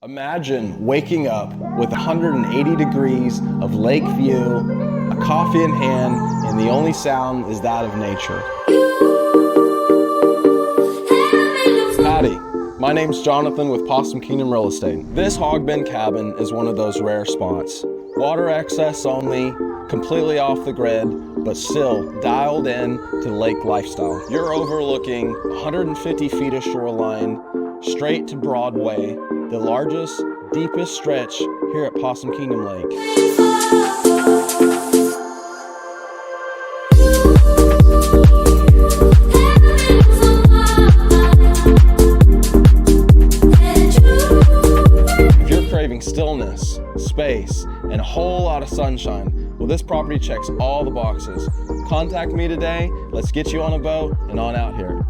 Imagine waking up with 180 degrees of lake view, a coffee in hand, and the only sound is that of nature. Howdy, my name's Jonathan with Possum Kingdom Real Estate. This Hog Bend cabin is one of those rare spots. Water access only, completely off the grid, but still dialed in to lake lifestyle. You're overlooking 150 feet of shoreline, straight to Broadway, the largest, deepest stretch here at Possum Kingdom Lake. If you're craving stillness, space, and a whole lot of sunshine, well, this property checks all the boxes. Contact me today, let's get you on a boat and on out here.